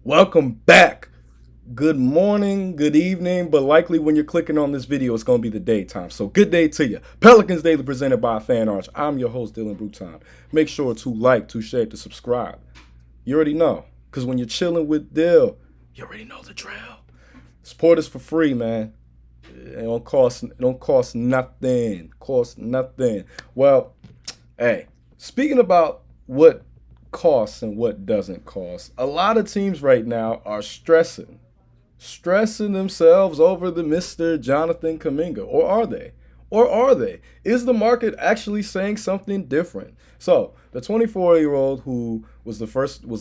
Welcome back. Good morning, good evening, but likely when you're clicking on this video, it's going to be the daytime. So good day to you. Pelicans Daily presented by Fan Arch. I'm your host, Dylan Bruton. Make sure to like, to share, to subscribe. You already know, because when you're chilling with Dill, you already know the drill. Support us for free, man. It don't cost nothing. Cost nothing. Well, hey, speaking about what costs and what doesn't cost, a lot of teams right now are stressing themselves over the Mr. Jonathan Kuminga. Or are they? Or are they? Is the market actually saying something different? So, the 24-year-old who was the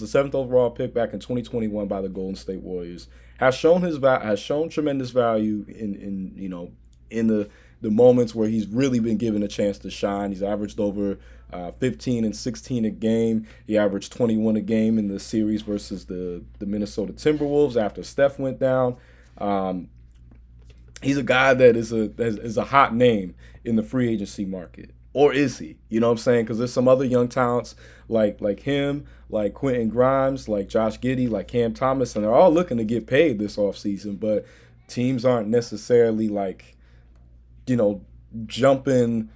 seventh overall pick back in 2021 by the Golden State Warriors has shown tremendous value in the moments where he's really been given a chance to shine. He's averaged over 15 and 16 a game. He averaged 21 a game in the series versus the Minnesota Timberwolves after Steph went down. He's a guy that is a hot name in the free agency market. Or is he? You know what I'm saying? Because there's some other young talents like him, like Quentin Grimes, like Josh Giddey, like Cam Thomas, and they're all looking to get paid this offseason, but teams aren't necessarily jumping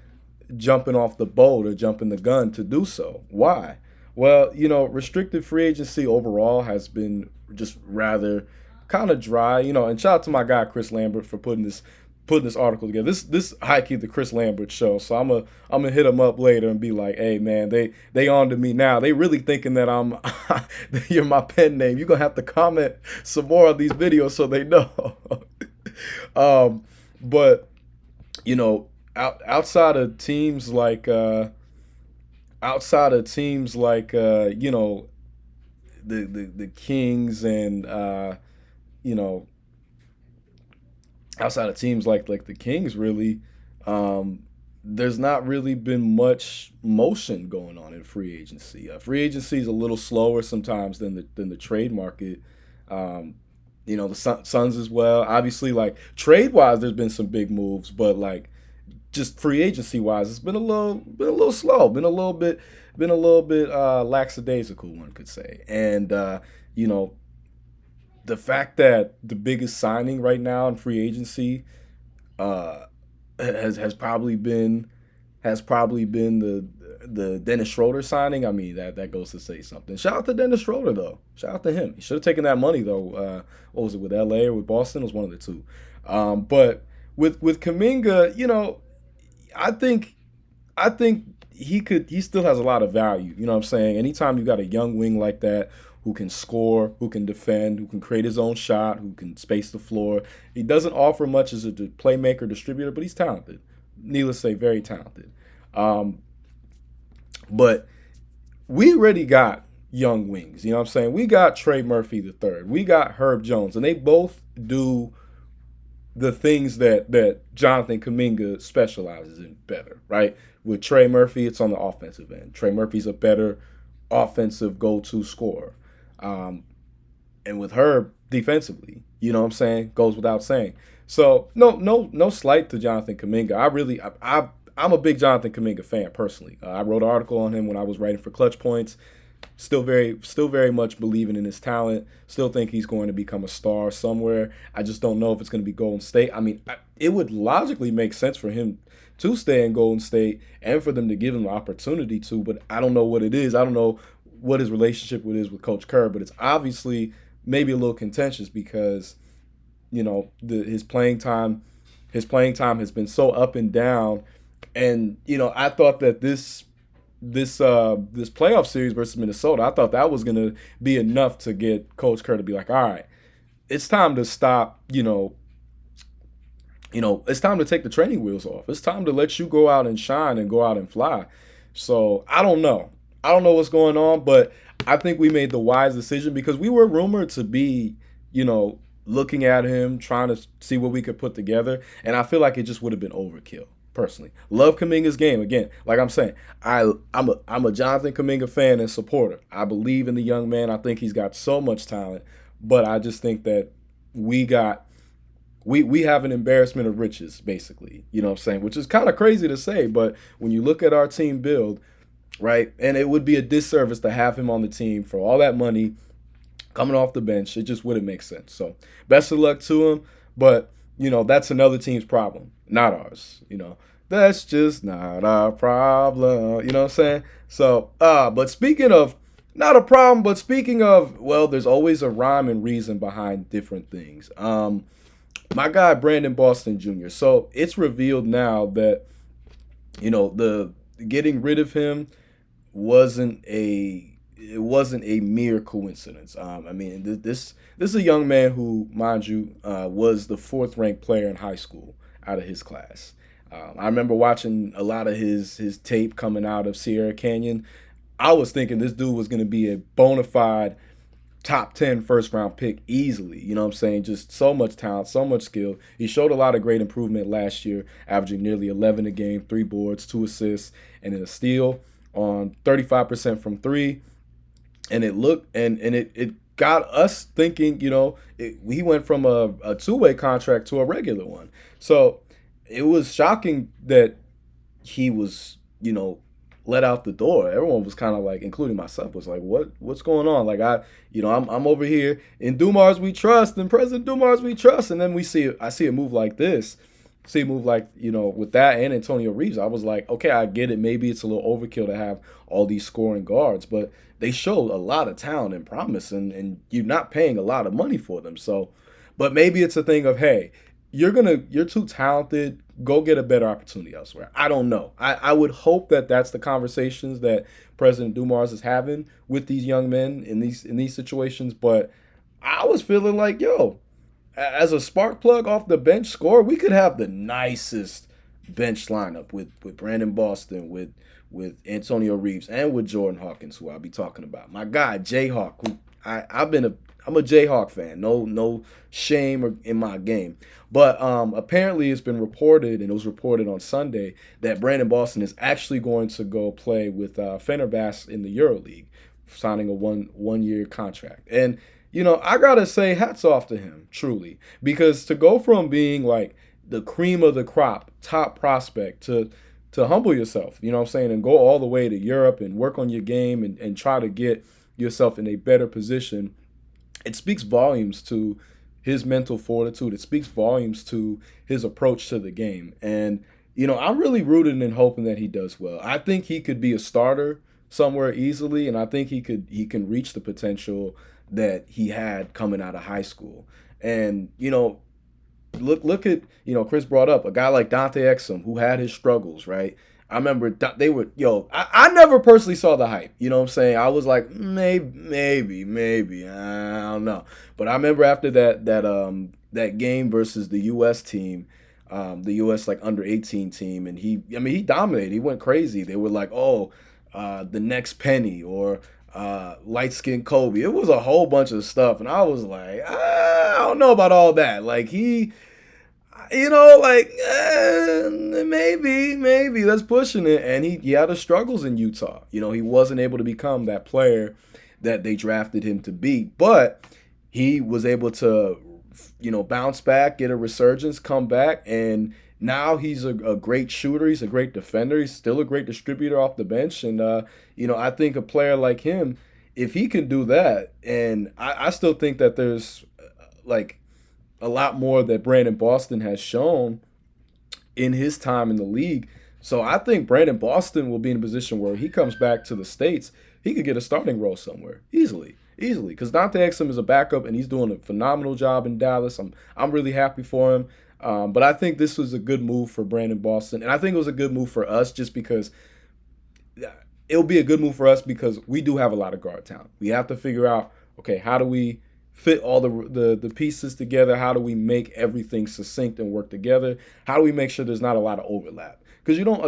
off the boat or jumping the gun to do so. Why? Well, restricted free agency overall has been just rather kind of dry, and shout out to my guy Chris Lambert for putting this article together. This high-key the Chris Lambert show, so I'm gonna hit him up later and be like, hey man, they on to me now. They really thinking that I'm you're my pen name. You're gonna have to comment some more on these videos so they know. But outside of teams like the Kings and outside of teams like the Kings, really, there's not really been much motion going on in free agency. Free agency is a little slower sometimes than the trade market. The Suns as well. Obviously, like trade wise, there's been some big moves, but like just free agency wise, it's been a little slow, been a little bit lackadaisical, one could say. And the fact that the biggest signing right now in free agency has probably been the Dennis Schroeder signing. I mean, that goes to say something. Shout out to Dennis Schroeder though. Shout out to him. He should have taken that money though. What was it, with LA or with Boston? It was one of the two. But with Kuminga, I think he still has a lot of value. You know what I'm saying? Anytime you got a young wing like that who can score, who can defend, who can create his own shot, who can space the floor. He doesn't offer much as a playmaker, distributor, but he's talented. Needless to say, very talented. But we already got young wings. You know what I'm saying? We got Trey Murphy the third. We got Herb Jones, and they both do the things that Jonathan Kuminga specializes in better, right? With Trey Murphy, it's on the offensive end. Trey Murphy's a better offensive go-to scorer. And with Herb, defensively, you know what I'm saying? Goes without saying. So no slight to Jonathan Kuminga. I'm a big Jonathan Kuminga fan personally. I wrote an article on him when I was writing for Clutch Points. Still very much believing in his talent. Still think he's going to become a star somewhere. I just don't know if it's going to be Golden State. I mean, it would logically make sense for him to stay in Golden State and for them to give him the opportunity to, but I don't know what it is. I don't know what his relationship with Coach Kerr, but it's obviously maybe a little contentious because his playing time has been so up and down, and I thought that this playoff series versus Minnesota, I thought that was gonna be enough to get Coach Kerr to be like, all right, it's time to stop. It's time to take the training wheels off. It's time to let you go out and shine and go out and fly. So I don't know. I don't know what's going on, but I think we made the wise decision because we were rumored to be, looking at him, trying to see what we could put together. And I feel like it just would have been overkill, personally. Love Kuminga's game. Again, like I'm saying, I'm a Jonathan Kuminga fan and supporter. I believe in the young man. I think he's got so much talent. But I just think that we have an embarrassment of riches, basically. You know what I'm saying? Which is kind of crazy to say, but when you look at our team build, right, and it would be a disservice to have him on the team for all that money, coming off the bench. It just wouldn't make sense. So best of luck to him. But, that's another team's problem, not ours. That's just not our problem. You know what I'm saying? So, but speaking of not a problem, but speaking of, well, there's always a rhyme and reason behind different things. My guy Brandon Boston Jr. So it's revealed now that the getting rid of him wasn't a mere coincidence. I mean, this is a young man who, mind you, was the fourth ranked player in high school out of his class. I remember watching a lot of his tape coming out of Sierra Canyon. I was thinking this dude was going to be a bona fide top 10 first round pick easily. You know what I'm saying? Just so much talent, so much skill. He showed a lot of great improvement last year, averaging nearly 11 a game, 3 boards, 2 assists, and then a steal on 35% from 3. And it got us thinking, he went from a two-way contract to a regular one. So it was shocking that he was, let out the door. Everyone was kind of like, including myself, was like, what's going on? Like I'm over here in Dumars we trust, and President Dumars we trust, and then I see a move like this. See a move like, with that and Antonio Reeves, I was like, okay, I get it. Maybe it's a little overkill to have all these scoring guards, but they showed a lot of talent and promise, and you're not paying a lot of money for them. So, but maybe it's a thing of, hey, you're too talented. Go get a better opportunity elsewhere. I don't know. I would hope that that's the conversations that President Dumars is having with these young men in these situations. But I was feeling like, yo, as a spark plug off the bench scorer, we could have the nicest bench lineup with Brandon Boston, with Antonio Reeves, and with Jordan Hawkins, who I'll be talking about. My guy Jayhawk, who I'm a Jayhawk fan. No shame in my game. But apparently it's been reported, and it was reported on Sunday, that Brandon Boston is actually going to go play with Fenerbahce in the EuroLeague, signing a one-year contract. And, I got to say hats off to him, truly. Because to go from being like the cream of the crop, top prospect, to humble yourself, you know what I'm saying, and go all the way to Europe and work on your game and try to get yourself in a better position, it speaks volumes to his mental fortitude. It speaks volumes to his approach to the game. And, I'm really rooting and hoping that he does well. I think he could be a starter somewhere easily, and I think he can reach the potential that he had coming out of high school. And, look at, Chris brought up a guy like Dante Exum, who had his struggles, right? I remember they were, I never personally saw the hype. You know what I'm saying? I was like, maybe, I don't know. But I remember after that game versus the U.S. team, the U.S. like under 18 team, and he dominated. He went crazy. They were like, the next Penny or light skinned Kobe. It was a whole bunch of stuff, and I was like, I don't know about all that. Like maybe that's pushing it. And he had his struggles in Utah. He wasn't able to become that player that they drafted him to be, but he was able to, bounce back, get a resurgence, come back, and now he's a great shooter. He's a great defender. He's still a great distributor off the bench. And, I think a player like him, if he can do that, and I still think that there's like a lot more that Brandon Boston has shown in his time in the league. So I think Brandon Boston will be in a position where he comes back to the States, he could get a starting role somewhere easily. Because Dante Exum is a backup, and he's doing a phenomenal job in Dallas. I'm really happy for him. But I think this was a good move for Brandon Boston, and I think it was a good move for us just because it'll be a good move for us because we do have a lot of guard talent. We have to figure out, okay, how do we fit all the pieces together? How do we make everything succinct and work together? How do we make sure there's not a lot of overlap? Because you don't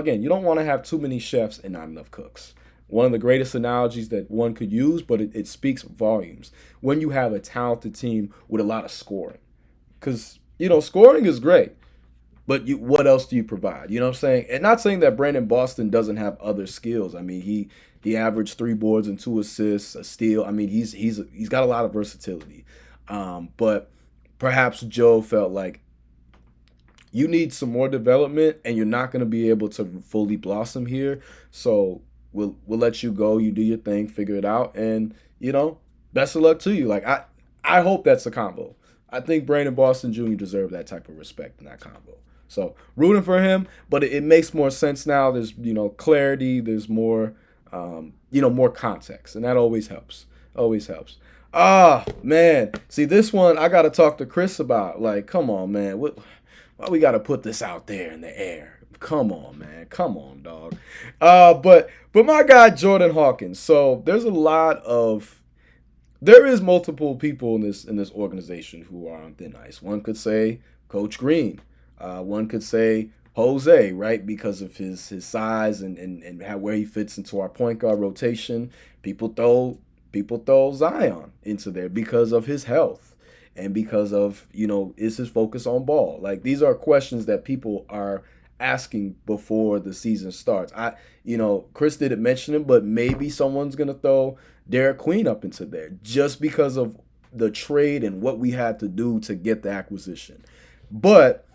want to have too many chefs and not enough cooks. One of the greatest analogies that one could use, but it speaks volumes when you have a talented team with a lot of scoring. Because, scoring is great, but what else do you provide? You know what I'm saying? And not saying that Brandon Boston doesn't have other skills. I mean, he averaged 3 boards and 2 assists, a steal. I mean, he's got a lot of versatility. But perhaps Joe felt like you need some more development, and you're not going to be able to fully blossom here. So we'll let you go. You do your thing, figure it out, and best of luck to you. Like I hope that's a combo. I think Brandon Boston Jr. deserved that type of respect in that combo. So rooting for him, but it makes more sense now. There's clarity. There's more more context, and that always helps. Always helps. Ah, man. See, this one I gotta talk to Chris about. Like, come on, man. Why we gotta put this out there in the air? Come on, man. Come on, dog. But my guy Jordan Hawkins. So there is multiple people in this organization who are on thin ice. One could say Coach Green. One could say Jose, right? Because of his size and how where he fits into our point guard rotation. People throw Zion into there because of his health and because of, is his focus on ball? Like, these are questions that people are asking before the season starts. Chris didn't mention him, but maybe someone's going to throw Derek Queen up into there just because of the trade and what we had to do to get the acquisition. But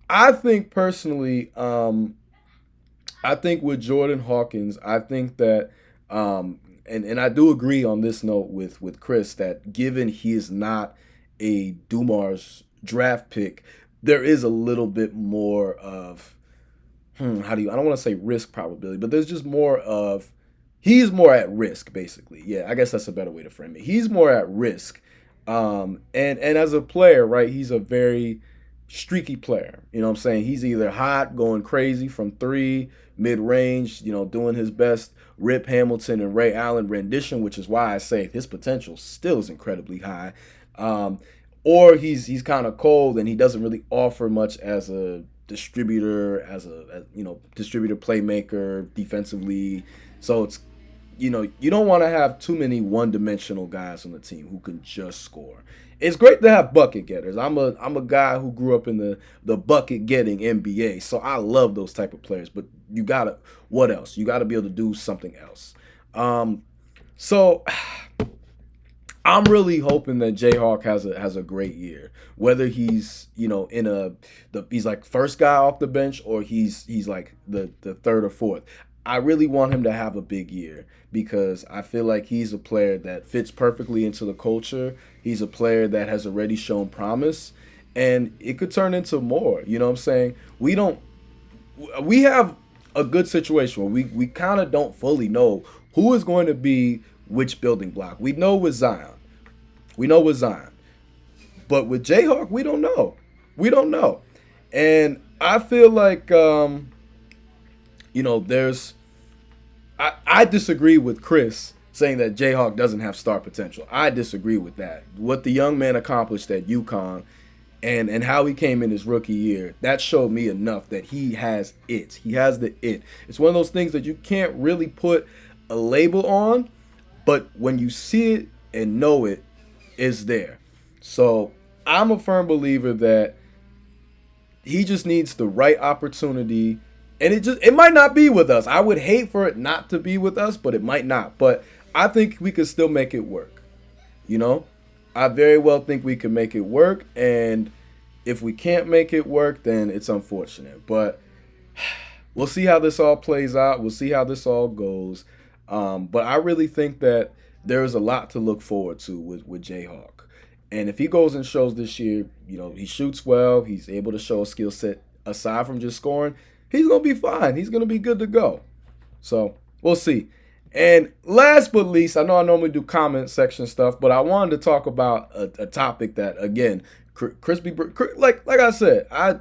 I think personally, I think with Jordan Hawkins, I think that and I do agree on this note with Chris that given he is not a Dumars draft pick, there is a little bit more of I don't want to say risk probability, but there's just more of he's more at risk, basically. Yeah, I guess that's a better way to frame it. He's more at risk. And as a player, right, he's a very streaky player. You know what I'm saying? He's either hot, going crazy from three, mid-range, doing his best Rip Hamilton and Ray Allen rendition, which is why I say his potential still is incredibly high. Or he's kind of cold and he doesn't really offer much as a distributor, as distributor playmaker defensively. So it's you don't want to have too many one-dimensional guys on the team who can just score. It's great to have bucket getters. I'm a guy who grew up in the bucket getting NBA, so I love those type of players. But what else? You gotta be able to do something else. So I'm really hoping that Jayhawk has a great year. Whether he's he's like first guy off the bench or he's like the third or fourth. I really want him to have a big year because I feel like he's a player that fits perfectly into the culture. He's a player that has already shown promise, and it could turn into more. You know what I'm saying? We have a good situation where we kind of don't fully know who is going to be which building block. We know with Zion. But with Jayhawk, we don't know. And I feel like I disagree with Chris saying that Jayhawk doesn't have star potential. I disagree with that. What the young man accomplished at UConn and how he came in his rookie year, that showed me enough that he has it. He has the it. It's one of those things that you can't really put a label on, but when you see it and know it, it's there. So I'm a firm believer that he just needs the right opportunity. And it might not be with us. I would hate for it not to be with us, but it might not. But I think we could still make it work. I very well think we can make it work. And if we can't make it work, then it's unfortunate. But we'll see how this all plays out. We'll see how this all goes. But I really think that there is a lot to look forward to with Jayhawk. And if he goes and shows this year, he shoots well. He's able to show a skill set aside from just scoring. He's going to be fine. He's going to be good to go. So, we'll see. And last but least, I know I normally do comment section stuff, but I wanted to talk about a topic that, again, like I said, I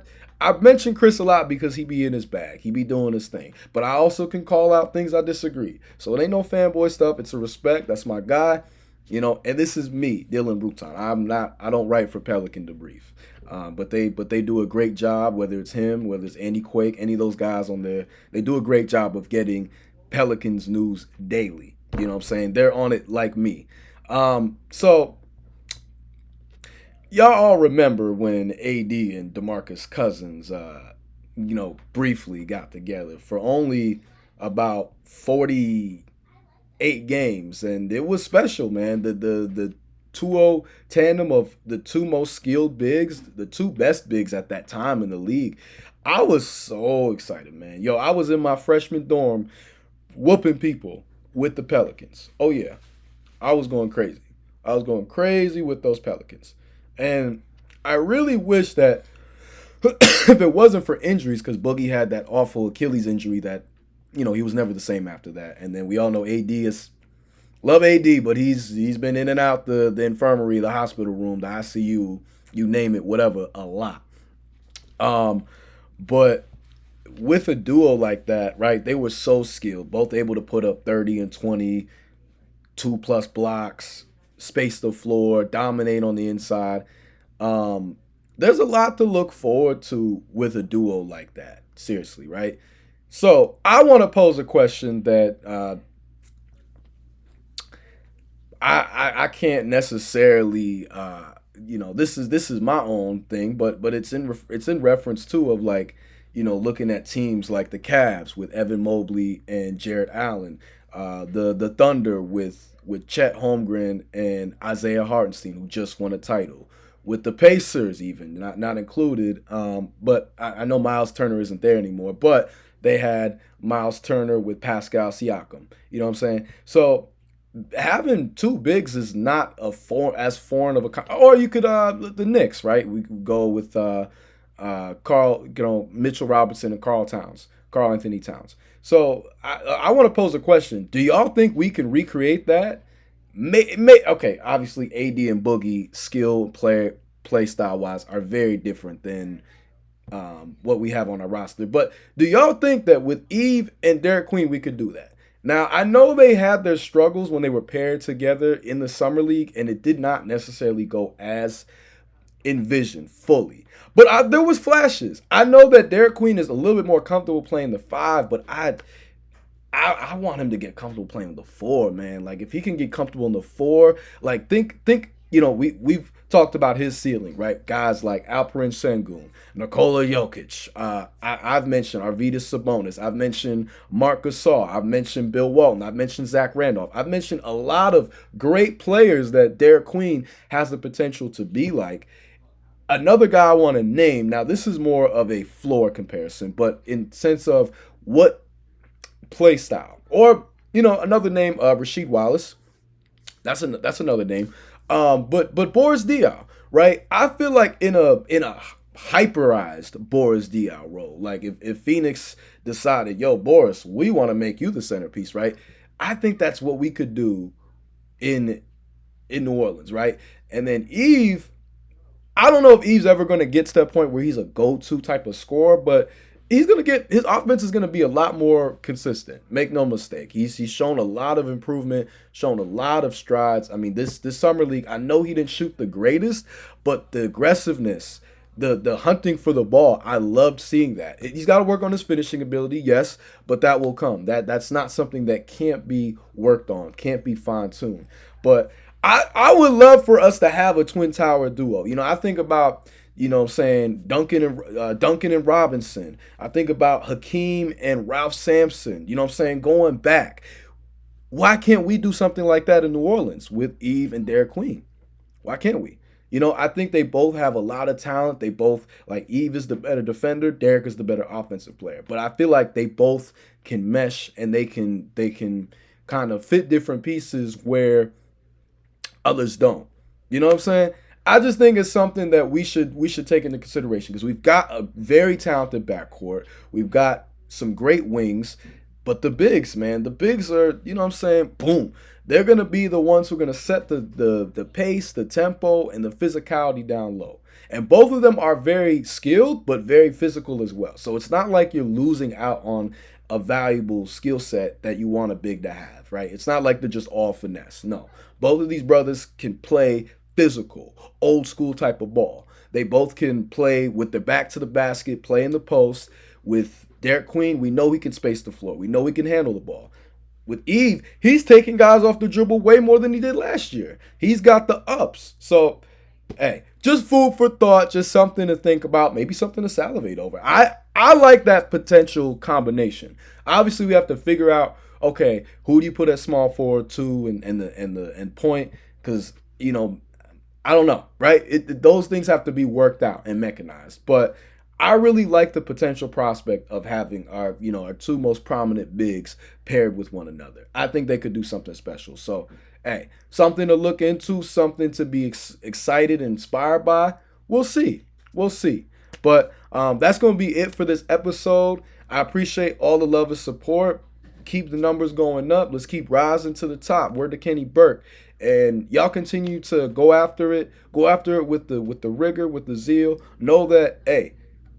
mention Chris a lot because he be in his bag. He be doing his thing. But I also can call out things I disagree. So it ain't no fanboy stuff. It's a respect. That's my guy. And this is me, Dylan Bruton. I don't write for Pelican Debrief. But they do a great job, whether it's him, whether it's Andy Quake, any of those guys on there. They do a great job of getting Pelicans news daily. You know what I'm saying? They're on it like me. So y'all all remember when AD and DeMarcus Cousins, briefly got together for only about 48 games, and it was special, man. The 2-0 tandem of the two most skilled bigs, the two best bigs at that time in the league. I was so excited, man. I was in my freshman dorm whooping people with the Pelicans. Oh, yeah. I was going crazy. I was going crazy with those Pelicans. And I really wish that if it wasn't for injuries, because Boogie had that awful Achilles injury that, he was never the same after that. And then we all know AD is love AD, but he's been in and out the infirmary, the hospital room, the ICU, you name it, whatever, a lot. But with a duo like that, right, they were so skilled, both able to put up 30 and 20, 2+ blocks, space the floor, dominate on the inside. There's a lot to look forward to with a duo like that. Seriously, right? So I want to pose a question that I can't necessarily this is my own thing, but it's in reference to of like looking at teams like the Cavs with Evan Mobley and Jarrett Allen, the Thunder with Chet Holmgren and Isaiah Hartenstein, who just won a title, with the Pacers even not included, but I know Miles Turner isn't there anymore, but they had Miles Turner with Pascal Siakam. You know what I'm saying? So having two bigs is not as foreign of a or you could the Knicks, right? We could go with Carl, Mitchell Robinson and Carl Anthony Towns. So I want to pose a question. Do y'all think we can recreate that? Okay, obviously AD and Boogie skill play style wise are very different than what we have on our roster. But do y'all think that with Eve and Derek Queen we could do that? Now, I know they had their struggles when they were paired together in the Summer League, and it did not necessarily go as envisioned fully. But there was flashes. I know that Derek Queen is a little bit more comfortable playing the 5, but I want him to get comfortable playing the 4, man. Like, if he can get comfortable in the 4, like, think we've talked about his ceiling, right? Guys like Alperen Sengun, Nikola Jokic. I've mentioned Arvydas Sabonis. I've mentioned Marc Gasol. I've mentioned Bill Walton. I've mentioned Zach Randolph. I've mentioned a lot of great players that Derek Queen has the potential to be like. Another guy I want to name, now this is more of a floor comparison, but in sense of what play style. Or, another name, Rasheed Wallace. That's another name. But Boris Diaw, right? I feel like in a hyperized Boris Diaw role, like if Phoenix decided, yo, Boris, we want to make you the centerpiece, right? I think that's what we could do in New Orleans, right? And then Eve, I don't know if Eve's ever going to get to that point where he's a go-to type of scorer, but his offense is going to be a lot more consistent. Make no mistake. He's shown a lot of improvement, shown a lot of strides. I mean, this summer league, I know he didn't shoot the greatest, but the aggressiveness, the hunting for the ball, I loved seeing that. He's got to work on his finishing ability, yes, but that will come. That's not something that can't be worked on, can't be fine-tuned. But I would love for us to have a Twin Tower duo. I think about, Duncan and Robinson. I think about Hakeem and Ralph Sampson. Going back. Why can't we do something like that in New Orleans with Eve and Derek Queen? Why can't we? I think they both have a lot of talent. They both, like, Eve is the better defender, Derek is the better offensive player. But I feel like they both can mesh and they can kind of fit different pieces where others don't. You know what I'm saying? I just think it's something that we should take into consideration because we've got a very talented backcourt. We've got some great wings, but the bigs, man, the bigs are, boom. They're going to be the ones who are going to set the pace, the tempo, and the physicality down low. And both of them are very skilled, but very physical as well. So it's not like you're losing out on a valuable skill set that you want a big to have, right? It's not like they're just all finesse. No. Both of these brothers can play physical, old school type of ball. They both can play with their back to the basket, play in the post. With Derek Queen, we know he can space the floor. We know he can handle the ball. With Eve, he's taking guys off the dribble way more than he did last year. He's got the ups. So, hey, just food for thought, just something to think about, maybe something to salivate over. I like that potential combination. Obviously, we have to figure out, okay, who do you put at small forward, 2, and point? Because, I don't know, right? Those things have to be worked out and mechanized. But I really like the potential prospect of having our 2 most prominent bigs paired with one another. I think they could do something special. So, hey, something to look into, something to be excited and inspired by. We'll see. We'll see. But that's going to be it for this episode. I appreciate all the love and support. Keep the numbers going up. Let's keep rising to the top. Word to Kenny Burke. And y'all continue to go after it. Go after it with the rigor, with the zeal. Know that, hey,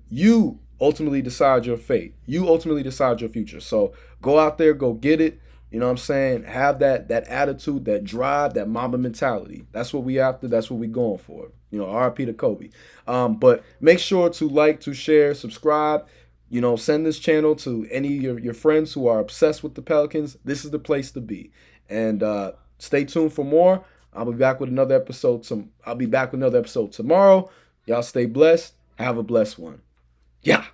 you ultimately decide your fate. You ultimately decide your future. So go out there, go get it. You know what I'm saying? Have that attitude, that drive, that Mamba mentality. That's what we after. That's what we going for. You know, RIP to Kobe. But make sure to like, to share, subscribe. You know, send this channel to any of your friends who are obsessed with the Pelicans. This is the place to be. And stay tuned for more. I'll be back with another episode. I'll be back with another episode tomorrow. Y'all stay blessed. Have a blessed one. Yeah.